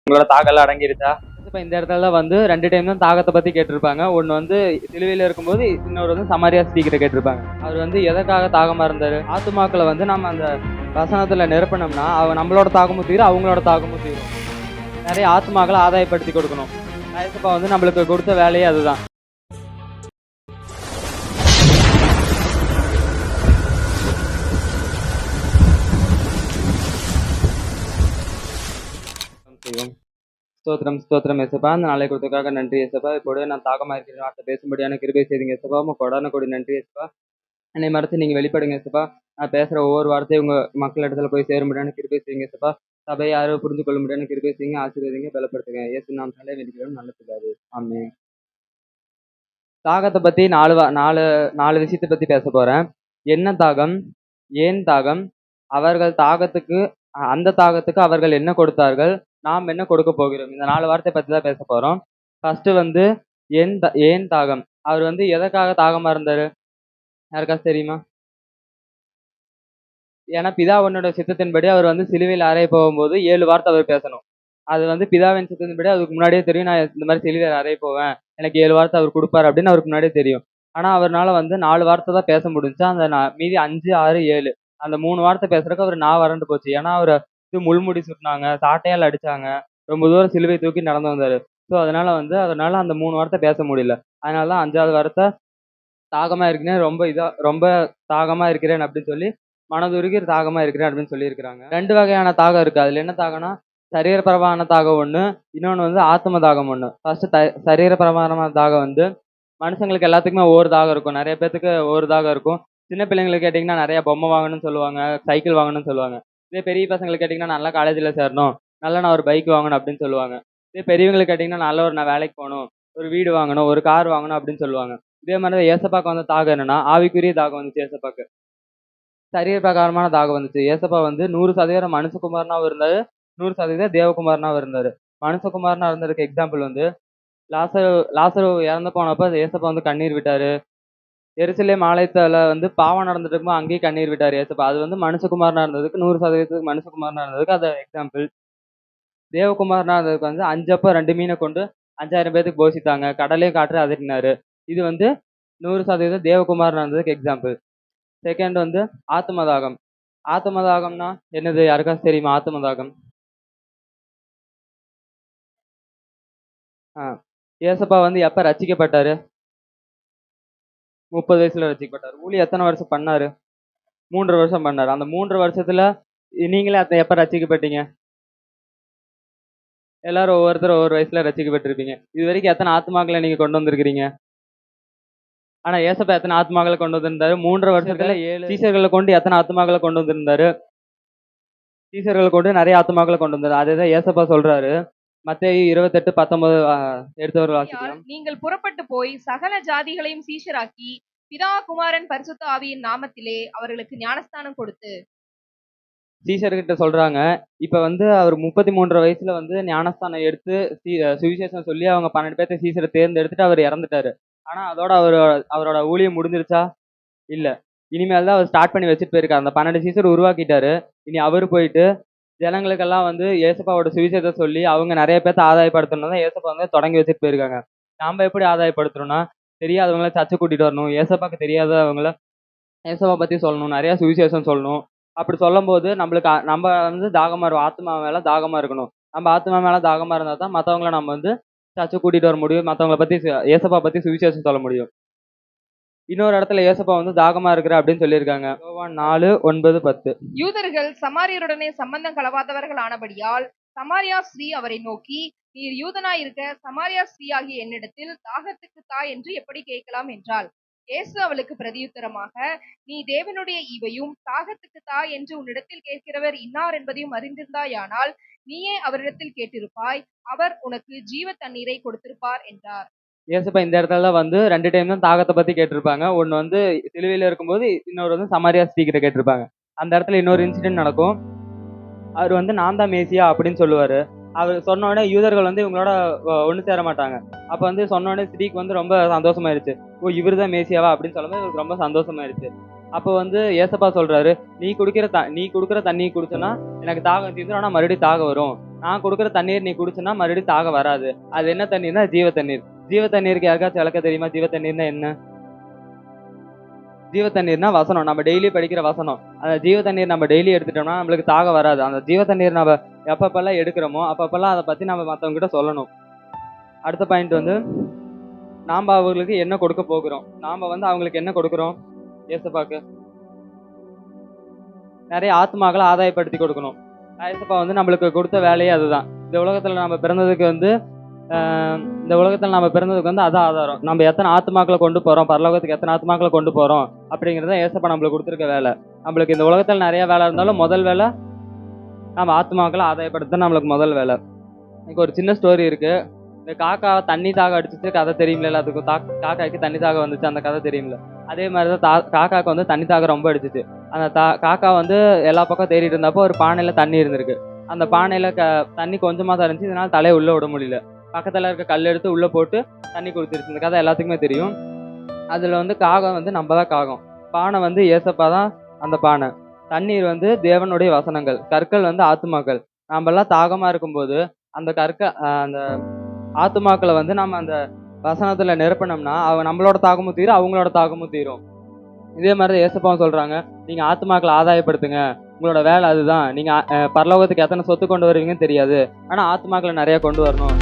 உங்களோட தாகெல்லாம் அடங்கிருச்சா? இப்ப இந்த இடத்துல வந்து 2 டைம் தான் தாகத்தை பத்தி கேட்டிருப்பாங்க. ஒண்ணு வந்து சிலுவையில இருக்கும்போது, இன்னொரு வந்து சமாரியா ஸ்திரீ கிட்ட கேட்டிருப்பாங்க. அவர் வந்து எதற்காக தாகமா இருந்தாரு? ஆத்துமாக்களை வந்து நம்ம அந்த வசனத்துல நிரப்பணும்னா, நம்மளோட தாகமும் தீரும், அவங்களோட தாகமும் தீரும். நிறைய ஆத்துமாக்களை ஆதாயப்படுத்தி கொடுக்கணும். ஏசப்பா வந்து நம்மளுக்கு கொடுத்த வேலையே அதுதான். ஸ்தோத்திரம் ஸ்தோத்திரம் ஏசப்பா. அந்த நாளை கொடுத்ததுக்காக நன்றி ஏசப்பா. இப்போது நான் தாகமா இருக்கிற வார்த்தை பேசும்படியான கிருபை செய்தீங்க ஏசப்பா. உங்க கொடான கொடி நன்றி ஏசப்பா. என்னை மறைச்சு நீங்க வெளிப்படுங்க ஏசப்பா. நான் பேசுற ஒவ்வொரு வார்த்தையும் உங்க மக்கள் இடத்துல போய் சேரும்படியான கிருபை செய்யுங்க ஏசப்பா. சபையை யாரும் புரிந்து கொள்ள முடியாத கிருபை செய்யுங்க, ஆசீர்வதிங்க, பலப்படுத்துங்க. இயேசு நாமத்தினாலே வேண்டிக்கிறோம், நல்ல பிதாவே. ஆமென். தாகத்தை பத்தி நாலு விஷயத்தை பத்தி பேச போறேன். என்ன தாகம், ஏன் தாகம், அவர்கள் தாகத்துக்கு அந்த தாகத்துக்கு அவர்கள் என்ன கொடுத்தார்கள், நாம் என்ன கொடுக்க போகிறோம். இந்த 4 வார்த்தை பத்தி தான் பேச போறோம். ஃபர்ஸ்ட் வந்து ஏன் தாகம். அவர் வந்து எதற்காக தாகமா இருந்தாரு? யாருக்காச்சும் தெரியுமா? ஏன்னா பிதாவினோட சித்தத்தின்படி அவர் வந்து சிலுவையில் அறைய போகும்போது 7 வார்த்தை அவர் பேசணும். அது வந்து பிதாவின் சித்தத்தின்படி அதுக்கு முன்னாடியே தெரியும். நான் இந்த மாதிரி சிலுவையில் அறைய போவேன், எனக்கு 7 வார்த்தை அவர் கொடுப்பாரு அப்படின்னு அவருக்கு முன்னாடியே தெரியும். ஆனா அவர்னால வந்து 4 வார்த்தை தான் பேச முடிஞ்சுச்சு. அந்த மீதி 5, 6, 7 அந்த 3 வார்த்தை பேசுறதுக்கு அவர் வறண்டு போச்சு. ஏன்னா அவர் முள்முடி சுட்டினாங்க, சாட்டையால் அடிச்சாங்க, ரொம்ப தூரம் சிலுவை தூக்கி நடந்து வந்தாரு. ஸோ அதனால அந்த 3 வார்த்தை பேச முடியல. அதனாலதான் 5வது வார்த்தை தாகமா இருக்கிறேன், ரொம்ப தாகமா இருக்கிறேன் அப்படின்னு சொல்லி மனதுருகி தாகமா இருக்கிறேன் அப்படின்னு சொல்லி இருக்கிறாங்க. 2 வகையான தாகம் இருக்கு. அதுல என்ன தாகம்னா, சரீரபரமான தாகம் ஒண்ணு, இன்னொன்னு வந்து ஆத்ம தாகம் ஒண்ணு. ஃபர்ஸ்ட் சரீரபரமான தாகம் வந்து மனுஷங்களுக்கு எல்லாத்துக்குமே ஒவ்வொரு தாகம் இருக்கும். நிறைய பேத்துக்கு ஒவ்வொரு தாகம் இருக்கும். சின்ன பிள்ளைங்களுக்கு கேட்டிங்கன்னா நிறைய பொம்மை வாங்கணும்னு சொல்லுவாங்க, சைக்கிள் வாங்கணும்னு சொல்லுவாங்க. இதே பெரிய பசங்களுக்கு கேட்டிங்கன்னா நல்லா காலேஜில் சேரணும், நல்லா நான் ஒரு பைக் வாங்கணும் அப்படின்னு சொல்லுவாங்க. இதே பெரியவங்களுக்கு கேட்டிங்கன்னா நல்ல நான் வேலைக்கு போகணும், ஒரு வீடு வாங்கணும், ஒரு கார் வாங்கணும் அப்படின்னு சொல்லுவாங்க. இதே மாதிரி தான் ஏசப்பாக்கு வந்த தாகம் என்னன்னா, ஆவிக்குரிய தாகம் வந்துச்சு ஏசப்பாக்கு. சரீர பிரகாரமான தாகம் வந்துச்சு. ஏசப்பா வந்து 100% மனுஷகுமாரனாவும் இருந்தாரு, 100% தேவகுமாரனாவும் இருந்தாரு. மனுஷகுமாரனா இருந்ததுக்கு எக்ஸாம்பிள் வந்து லாசரு இறந்து போனப்ப ஏசப்பா வந்து கண்ணீர் விட்டாரு. எருசலேம் ஆலயத்துல வந்து பாவம் நடந்துட்டு இருக்கும்போது அங்கேயும் கண்ணீர் விட்டாரு ஏசப்பா. அது வந்து மனுஷகுமாரனா இருந்ததுக்கு 100% மனுஷகுமாரனா இருந்ததுக்கு அது எக்ஸாம்பிள். தேவகுமாரனா இருந்ததுக்கு வந்து 5 அப்பம் 2 மீனை கொண்டு 5000 பேத்துக்கு போஷித்தாங்க. கடலையும் காற்று அதட்டினாரு. இது வந்து 100% தேவகுமாரனா இருந்ததுக்கு எக்ஸாம்பிள். செகண்ட் வந்து ஆத்மதாகம். ஆத்மதாகம்னா என்னது? யாருக்காச்சும் தெரியுமா ஆத்மதாகம்? ஏசப்பா வந்து எப்ப ரட்சிக்கப்பட்டாரு? 30 வயசுல ரட்சிக்கப்பட்டாரு. ஊழியம் எத்தனை வருஷம் பண்ணாரு? 3 வருஷம் பண்ணாரு. அந்த 3 வருஷத்துல நீங்களே எப்ப ரட்சிக்கப்பட்டீங்க? எல்லாரும் ஒவ்வொருத்தரும் ஒவ்வொரு வயசுல ரட்சிக்கப்பட்டிருப்பீங்க. இது வரைக்கும் எத்தனை ஆத்மாக்களை நீங்க கொண்டு வந்திருக்கிறீங்க? ஆனா ஏசப்பா எத்தனை ஆத்மாக்களை கொண்டு வந்திருந்தாரு? 3 வருஷத்துல 7 சீசர்களை கொண்டு எத்தனை ஆத்மாக்களை கொண்டு வந்திருந்தாரு? சீசர்களை கொண்டு நிறைய ஆத்மாக்களை கொண்டு வந்தாரு. அதேதான் ஏசப்பா சொல்றாரு. மத்தேயு 28:19 எடுத்தவர் வாசிக்கலாம். நீங்கள் புறப்பட்டு போய் சகல ஜாதிகளையும் சீஷராக்கி பிதா குமாரன் பரிசுத்த ஆவியின் நாமத்திலே அவர்களுக்கு ஞானஸ்தானம் கொடுத்து. சீஷர்கிட்ட சொல்றாங்க, இப்ப வந்து அவர் 33 வயசுல வந்து ஞானஸ்தானம் எடுத்து சுவிசேஷம் சொல்லி அவங்க 12 பேர்த்த சீஷரை தேர்ந்தெடுத்துட்டு அவர் இறந்துட்டாரு. ஆனா அதோட அவரோட ஊழியம் முடிஞ்சிருச்சா? இல்ல. இனிமேல் தான் அவர் ஸ்டார்ட் பண்ணி வச்சுட்டு போயிருக்காரு. அந்த 12 சீஷர் உருவாக்கிட்டாரு. இனி அவரு போயிட்டு ஜனங்களுக்கெல்லாம் வந்து ஏசப்பாவோட சுவிசேஷத்தை சொல்லி அவங்க நிறைய பேர்த்த ஆதாயப்படுத்தணும் தான் ஏசப்பா வந்து தொடங்கி வச்சுட்டு போயிருக்காங்க. நாம எப்படி ஆதாயப்படுத்துறோம்னா, தெரியாதவங்கள சர்ச்சை கூட்டிட்டு வரணும், ஏசப்பாக்கு தெரியாதவங்கள ஏசப்பா பத்தி சொல்லணும், நிறைய சுவிசேஷம் சொல்லணும். அப்படி சொல்லும் போது நம்ம வந்து தாகமா இருக்கும், ஆத்மா மேல தாகமா இருக்கணும். நம்ம ஆத்மா மேல தாகமா இருந்தா தான் மற்றவங்கள நம்ம வந்து சர்ச்சை கூட்டிட்டு வர முடியும், மற்றவங்கள பத்தி ஏசப்பா பத்தி சுவிசேஷம் சொல்ல முடியும். இன்னொரு இடத்துல ஏசப்பா வந்து தாகமா இருக்கிற அப்படின்னு சொல்லியிருக்காங்க. யோவான் 4:9-10. யூதர்கள் சமாரியருடனே சம்பந்தம் கலவாதவர்கள் ஆனபடியால் சமாரியா ஸ்ரீ அவரை நோக்கி, நீர் யூதனாய் இருக்க சமாரியா ஸ்ரீ ஆகிய என்னிடத்தில் தாகத்துக்கு தா என்று எப்படி கேட்கலாம் என்றாள். இயேசு அவளுக்கு பிரதியுத்தரமாக, நீ தேவனுடைய ஈவையும் தாகத்துக்கு தா என்று உன்னிடத்தில் கேட்கிறவர் இன்னார் என்பதையும் அறிந்திருந்தாயானால் நீயே அவரிடத்தில் கேட்டிருப்பாய், அவர் உனக்கு ஜீவ தண்ணீரை கொடுத்திருப்பார் என்றார். ஏசப்பா இந்த இடத்துல வந்து 2 டைம் தான் தாகத்தை பத்தி கேட்டிருப்பாங்க. ஒண்ணு வந்து சிலுவையில இருக்கும்போது, இன்னொரு வந்து சமாரியா ஸ்திரீ கிட்ட கேட்டிருப்பாங்க. அந்த இடத்துல இன்னொரு இன்சிடென்ட் நடக்கும். அவர் வந்து நான் தான் மேசியா அப்படின்னு சொல்லுவாரு. அவர் சொன்ன உடனே யூதர்கள் வந்து இவங்களோட ஒண்ணு சேர மாட்டாங்க. அப்ப வந்து சொன்ன உடனே ஸ்திரீக்கு வந்து ரொம்ப சந்தோஷமாயிருச்சு. ஓ, இவரு தான் மேசியாவா அப்படின்னு சொல்லும்போது இவருக்கு ரொம்ப சந்தோஷமாயிருச்சு. அப்போ வந்து ஏசப்பா சொல்றாரு, நீ குடுக்கிற தண்ணி குடிச்சோன்னா எனக்கு தாகம் தீர்ந்துடும், ஆனா மறுபடியும் தாகம் வரும். நான் கொடுக்குற தண்ணீர் நீ குடிச்சுன்னா மறுபடியும் தாக வராது. அது என்ன தண்ணீர்னா ஜீவ தண்ணீர். ஜீவ தண்ணீருக்கு யாருக்காச்சும் விளக்க தெரியுமா? ஜீவ தண்ணீர்னா என்ன? ஜீவ தண்ணீர்னா வசனம், நம்ம டெய்லி படிக்கிற வசனம். அந்த ஜீவ தண்ணீர் நம்ம டெய்லி எடுத்துட்டோம்னா நம்மளுக்கு தாக வராது. அந்த ஜீவ தண்ணீர் நம்ம எப்பப்பெல்லாம் எடுக்கிறோமோ அப்பப்பெல்லாம் அதை பத்தி நம்ம மற்றவங்க கிட்ட சொல்லணும். அடுத்த பாயிண்ட் வந்து நாம அவங்களுக்கு என்ன கொடுக்க போகிறோம். நாம வந்து அவங்களுக்கு என்ன கொடுக்குறோம்? ஏசப்பாக்கு நிறைய ஆத்மாக்களை ஆதாயப்படுத்தி கொடுக்கணும். ஏசப்பா வந்து நம்மளுக்கு கொடுத்த வேலையே அதுதான். இந்த உலகத்துல நம்ம பிறந்ததுக்கு வந்து அதான் ஆதாரம். நம்ம எத்தனை ஆத்மாக்களை கொண்டு போறோம், பரலோகத்துக்கு எத்தனை ஆத்மாக்களை கொண்டு போறோம் அப்படிங்கிறத ஏசப்பா நம்மளுக்கு கொடுத்துருக்க வேலை. நம்மளுக்கு இந்த உலகத்துல நிறைய வேலை இருந்தாலும் முதல் வேலை நம்ம ஆத்மாக்களை ஆதாயப்படுத்த நம்மளுக்கு முதல் வேலை. எனக்கு ஒரு சின்ன ஸ்டோரி இருக்கு. இந்த காக்கா தண்ணி தாக அடிச்சுட்டு கதை தெரியுமில்ல எல்லாத்துக்கும். காக்காய்க்கு தண்ணி தாக வந்துச்சு, அந்த கதை தெரியுமில்ல. அதே மாதிரிதான் காக்காக்கு வந்து தண்ணி தாக ரொம்ப அடிச்சிச்சு. அந்த காக்கா வந்து எல்லா பக்கம் தேடிட்டு இருந்தப்போ ஒரு பானையில தண்ணி இருந்திருக்கு. அந்த பானையில தண்ணி கொஞ்சமா தான் இருந்துச்சு. இதனால தலையை உள்ள விட முடியல. பக்கத்துல இருக்க கல் எடுத்து உள்ள போட்டு தண்ணி குடிச்சிருச்சு. இந்த கதை எல்லாத்துக்குமே தெரியும். அதுல வந்து காகம் வந்து நம்ம தான் காகம், பானை வந்து ஏசப்பா தான் அந்த பானை, தண்ணீர் வந்து தேவனுடைய வசனங்கள், கற்கள் வந்து ஆத்துமாக்கள். நம்ம எல்லாம் தாகமா இருக்கும்போது அந்த அந்த ஆத்துமாக்களை வந்து நம்ம அந்த வசனத்துல நிரப்பினோம்னா அவங்க நம்மளோட தாகமும் தீரும், அவங்களோட தாகமும் தீரும். இதே மாதிரி ஏசப்பாவும் சொல்றாங்க, நீங்க ஆத்துமாக்களை ஆதாயப்படுத்துங்க, உங்களோட வேலை அதுதான். நீங்க பரலோகத்துக்கு எத்தனை சொத்து கொண்டு வருவீங்கன்னு தெரியாது, ஆனா ஆத்துமாக்களை நிறைய கொண்டு வரணும்.